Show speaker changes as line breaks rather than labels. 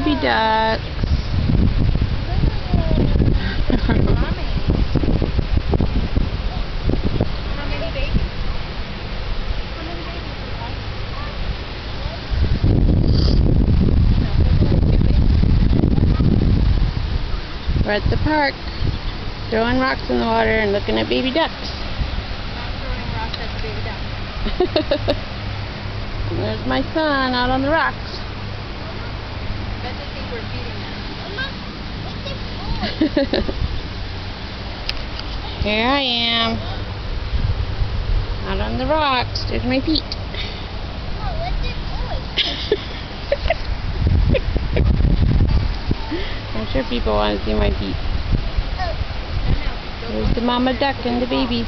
baby ducks. We're at the park, throwing rocks in the water and looking at baby ducks.
Not throwing rocks at the baby ducks.
There's my son out on the rocks.
I bet they think we're feeding them.
Here I am, out on the rocks. There's my feet. I'm sure people want to see my feet. There's the mama duck and the babies.